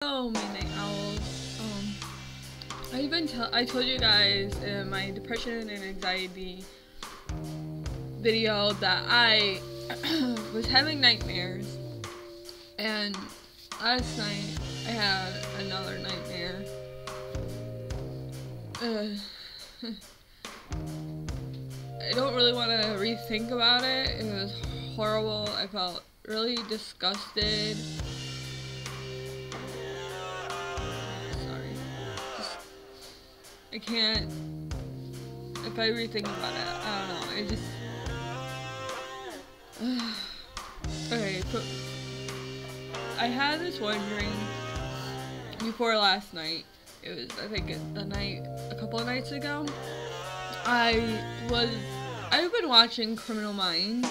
Oh, my night owls. I told you guys in my depression and anxiety video that I was having nightmares, and last night I had another nightmare. I don't really want to rethink about it. It was horrible. I felt really disgusted. I can't, if I rethink about it, I don't know, it just, okay, so, I had this one dream before last night. It was, I think, a couple of nights ago. I've been watching Criminal Minds,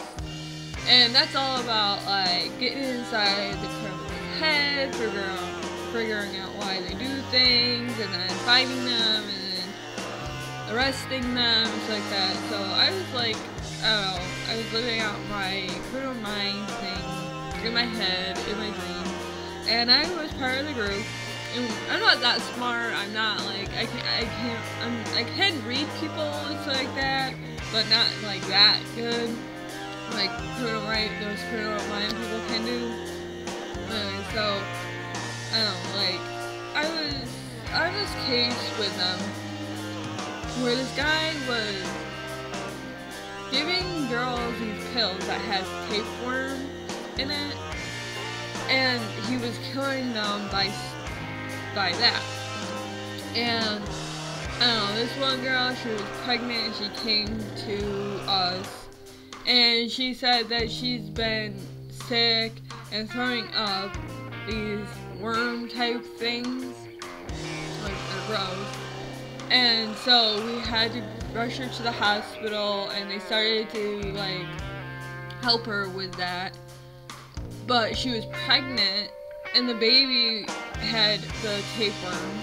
and that's all about, like, getting inside the criminal's head, figuring out why they do things, and then finding them, and arresting them, stuff like that. So I was like, I don't know, I was living out my Criminal Minds thing in my head, in my dream, and I was part of the group. And I'm not that smart. I'm not like I can read people and stuff like that, but not like that good. Like those Criminal Mind people can do. So I don't know. Like I was on this case with them, where this guy was giving girls these pills that has tapeworm in it, and he was killing them by that. And I don't know, this one girl, she was pregnant, and she came to us, and she said that she's been sick and throwing up these worm type things, like they're gross. And so we had to rush her to the hospital, and they started to like help her with that. But she was pregnant, and the baby had the tapeworm,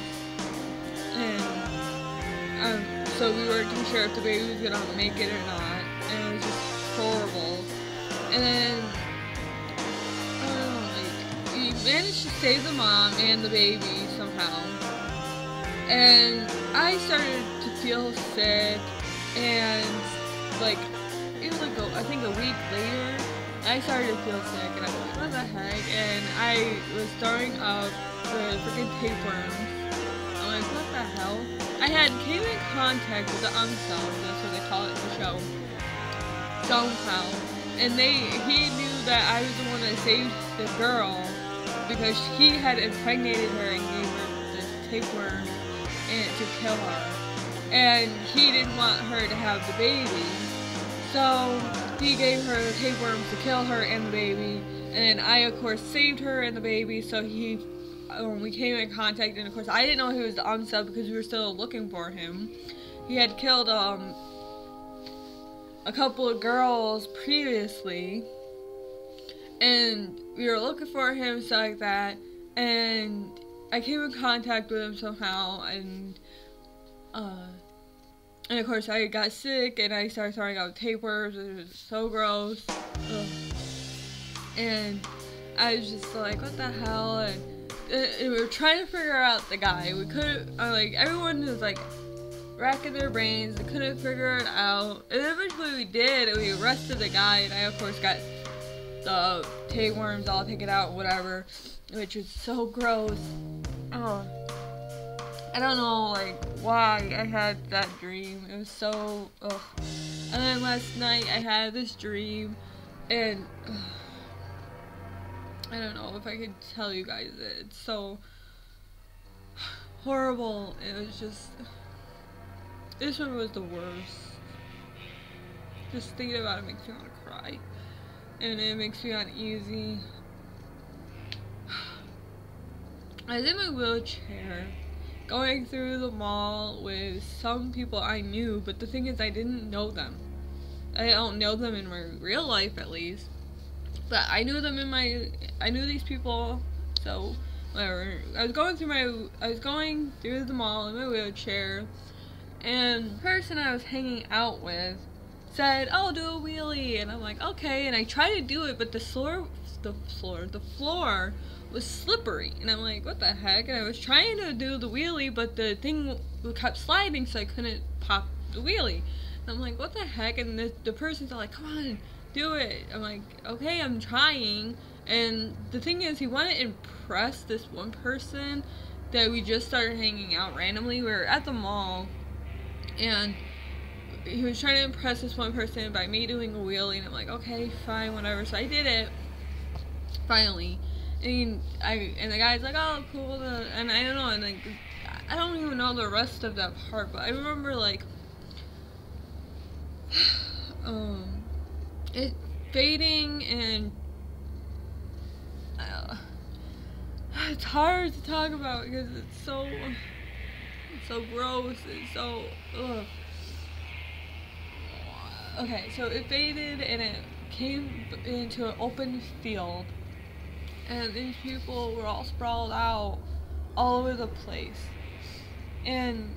and so we weren't too sure if the baby was gonna make it or not, and it was just horrible. And then we managed to save the mom and the baby somehow. And I started to feel sick, and like it was like I think a week later, I started to feel sick, and I was like, what the heck? And I was throwing up the freaking tapeworms. I'm like, what the hell? I came in contact with the UMSL, that's what they call it in the show, somehow, and he knew that I was the one that saved the girl because he had impregnated her and gave her the tapeworm to kill her, and he didn't want her to have the baby, so he gave her the tapeworms to kill her and the baby, and I of course saved her and the baby. So we came in contact, and of course I didn't know he was the UMSA because we were still looking for him. He had killed a couple of girls previously, and we were looking for him, stuff like that, and I came in contact with him somehow, and of course I got sick, and I started throwing out tapeworms. It was so gross. Ugh. And I was just like, what the hell? And we were trying to figure out the guy. We couldn't, like, everyone was like racking their brains. They couldn't figure it out. And eventually we did, and we arrested the guy, and I of course got the tapeworms all taken out, whatever, which was so gross. Oh, I don't know, like, why I had that dream. It was so, ugh. And then last night I had this dream, and I don't know if I could tell you guys it. It's so horrible. It was just, this one was the worst. Just thinking about it makes me want to cry, and it makes me uneasy. I was in my wheelchair going through the mall with some people I knew, but the thing is I didn't know them. I don't know them in my real life, at least, but I knew them I knew these people, so whatever. I was going through the mall in my wheelchair, and the person I was hanging out with said, oh, do a wheelie, and I'm like, okay, and I tried to do it, but the the floor. The floor was slippery, and I'm like, what the heck? And I was trying to do the wheelie, but the thing kept sliding, so I couldn't pop the wheelie. And I'm like, what the heck? And the person's all like, come on, do it. I'm like, okay, I'm trying. And the thing is, he wanted to impress this one person that we just started hanging out randomly. We were at the mall, and he was trying to impress this one person by me doing a wheelie, and I'm like, okay, fine, whatever. So I did it, finally. And the guy's like, oh, cool, and I don't know, and like, I don't even know the rest of that part, but I remember, like, it fading, and it's hard to talk about because it's so gross, it's so, ugh. Okay, so it faded, and it came into an open field, and these people were all sprawled out all over the place, and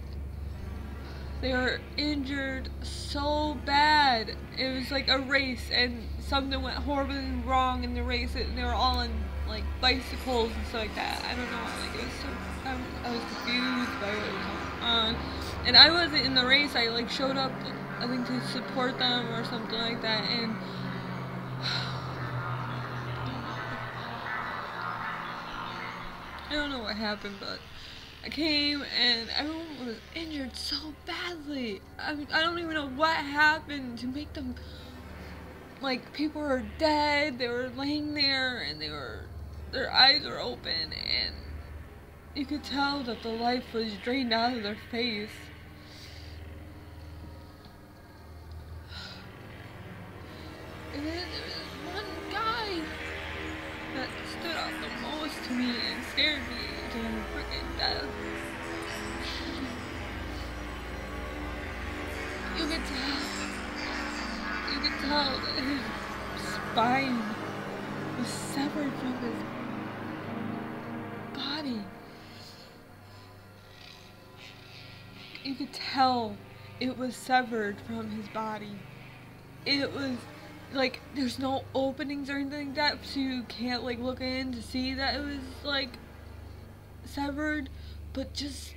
they were injured so bad. It was like a race, and something went horribly wrong in the race, and they were all on like bicycles and stuff like that. I don't know, like it was so, I was confused by what was going on, and I wasn't in the race. I like showed up, I think, to support them or something like that, and I don't know what happened, but I came and everyone was injured so badly. I don't even know what happened to make them, like, people were dead, they were laying there, and their eyes were open, and you could tell that the life was drained out of their face. And then there was one guy that stood out the most to me and scared me to freaking death. You could tell that his spine was severed from his body. You could tell it was severed from his body. It was like, there's no openings or anything like that, so you can't like look in to see that it was like severed, but just,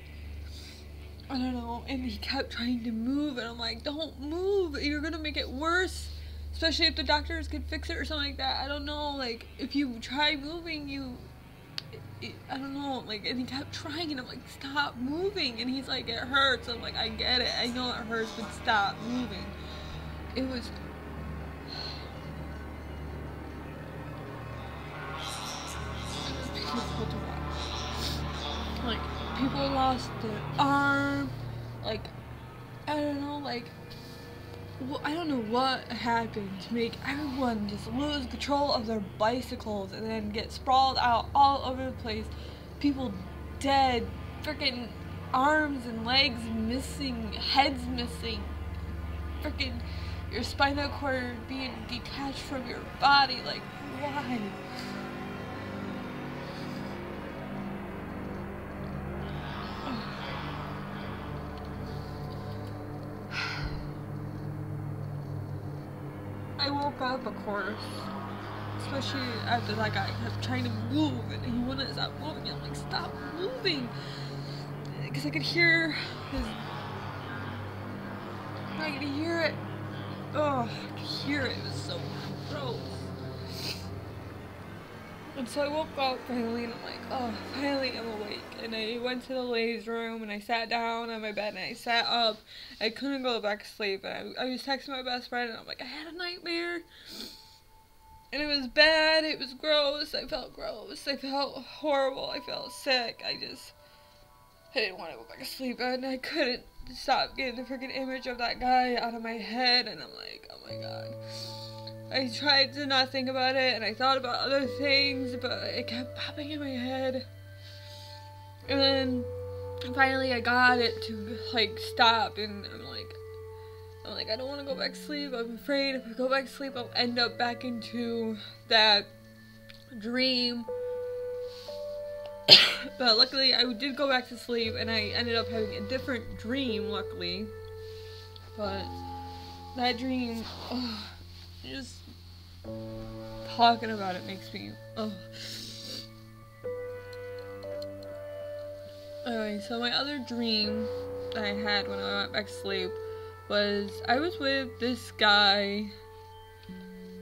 I don't know. And he kept trying to move, and I'm like, don't move, you're gonna make it worse, especially if the doctors could fix it or something like that. I don't know, like, if you try moving, I don't know, like, and he kept trying, and I'm like, stop moving, and he's like, it hurts. I'm like, I get it, I know it hurts, but stop moving. It was painful to watch. Like, people lost their arm, like, I don't know, like, well, I don't know what happened to make everyone just lose control of their bicycles and then get sprawled out all over the place. People dead, freaking arms and legs missing, heads missing, freaking your spinal cord being detached from your body. Like, why? I woke up, of course, especially after that guy kept trying to move, and he wouldn't stop moving. I'm like, stop moving, because I could hear his, I could hear it, oh, I could hear it, it was so gross. And so I woke up finally, and I'm like, oh, finally I'm awake. And I went to the ladies' room, and I sat down on my bed, and I sat up. I couldn't go back to sleep, and I was texting my best friend, and I'm like, I had a nightmare. And it was bad, it was gross, I felt horrible, I felt sick. I didn't want to go back to sleep, and I couldn't stop getting the freaking image of that guy out of my head, and I'm like, oh my god. I tried to not think about it, and I thought about other things, but it kept popping in my head. And then finally I got it to like stop, and I'm like, I don't want to go back to sleep. I'm afraid if I go back to sleep, I'll end up back into that dream. But luckily, I did go back to sleep, and I ended up having a different dream, luckily. But that dream, just talking about it makes me, ugh. Anyway, so my other dream that I had when I went back to sleep was I was with this guy,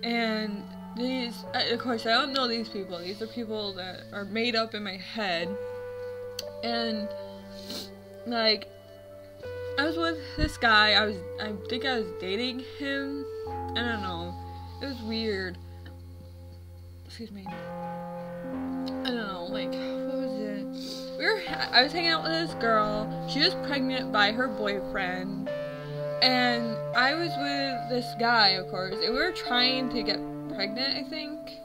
and of course I don't know these people. These are people that are made up in my head, and like I was with this guy. I think I was dating him. I don't know. It was weird. Excuse me. I don't know. Like, what was it? I was hanging out with this girl. She was pregnant by her boyfriend, and I was with this guy, of course, and we were trying to get pregnant, I think.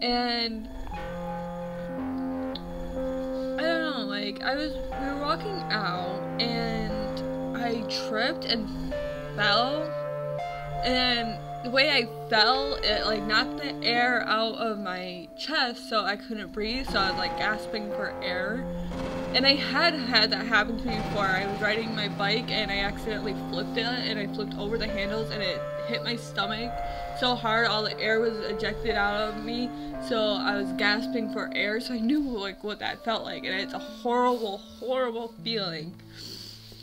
And I don't know, like, we were walking out, and I tripped and fell, and the way I fell, it like knocked the air out of my chest, so I couldn't breathe, so I was like gasping for air. And I had that happen to me before. I was riding my bike and I accidentally flipped it, and I flipped over the handles and it hit my stomach so hard, all the air was ejected out of me, so I was gasping for air, so I knew like what that felt like, and it's a horrible, horrible feeling.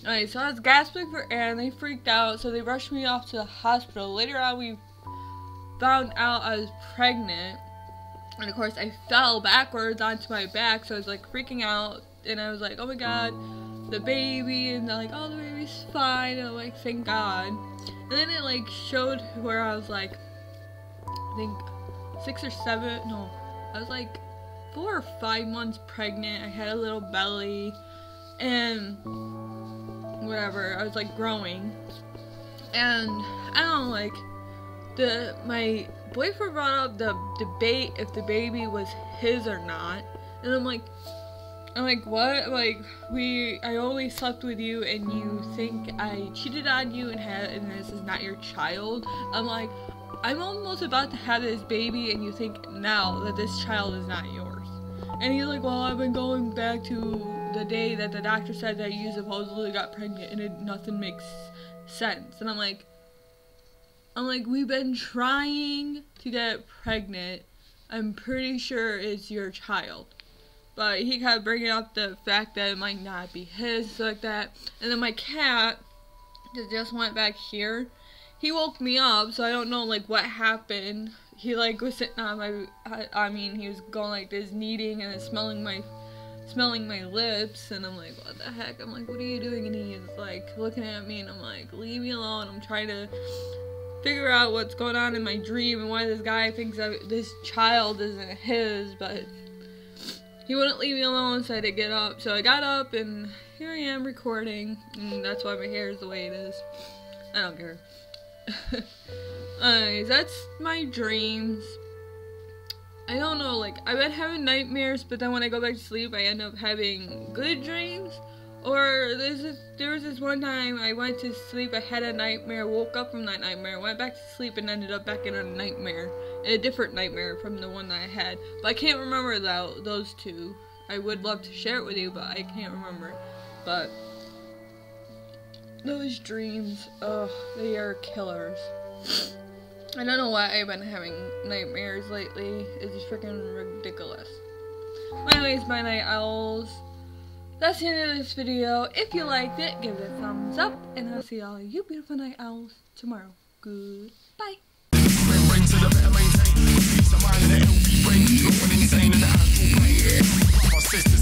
Alright, so I was gasping for air and they freaked out, so they rushed me off to the hospital. Later on, we found out I was pregnant, and of course I fell backwards onto my back, so I was like freaking out, and I was like, oh my god, the baby, and they're like, oh, the baby's fine, and I'm like, thank god. And then it like showed where I was like, I think 6 or 7, no, I was like 4 or 5 months pregnant. I had a little belly, and whatever, I was like growing, and I don't know, like my boyfriend brought up the debate if the baby was his or not, and I'm like what? Like, I only slept with you and you think I cheated on you and this is not your child? I'm like, I'm almost about to have this baby and you think now that this child is not yours. And he's like, well, I've been going back to the day that the doctor said that you supposedly got pregnant, and nothing makes sense. And I'm like, we've been trying to get pregnant. I'm pretty sure it's your child. But he kept bringing up the fact that it might not be his, like that. And then my cat just went back here. He woke me up, so I don't know like what happened. He like was sitting on he was going like this, kneading and smelling my lips, and I'm like, what the heck? I'm like, what are you doing? And he's like looking at me, and I'm like, leave me alone. I'm trying to figure out what's going on in my dream and why this guy thinks that this child isn't his, but he wouldn't leave me alone, so I had to get up. So I got up, and here I am recording, and that's why my hair is the way it is. I don't care. That's my dreams. I don't know, like, I've been having nightmares, but then when I go back to sleep, I end up having good dreams. Or there was this one time I went to sleep, I had a nightmare, woke up from that nightmare, went back to sleep, and ended up back in a nightmare. A different nightmare from the one that I had. But I can't remember those two. I would love to share it with you, but I can't remember. But those dreams, they are killers. I don't know why I've been having nightmares lately. It's freaking ridiculous. Anyways, my night owls. That's the end of this video. If you liked it, give it a thumbs up, and I'll see all you beautiful night owls tomorrow. Goodbye. Sister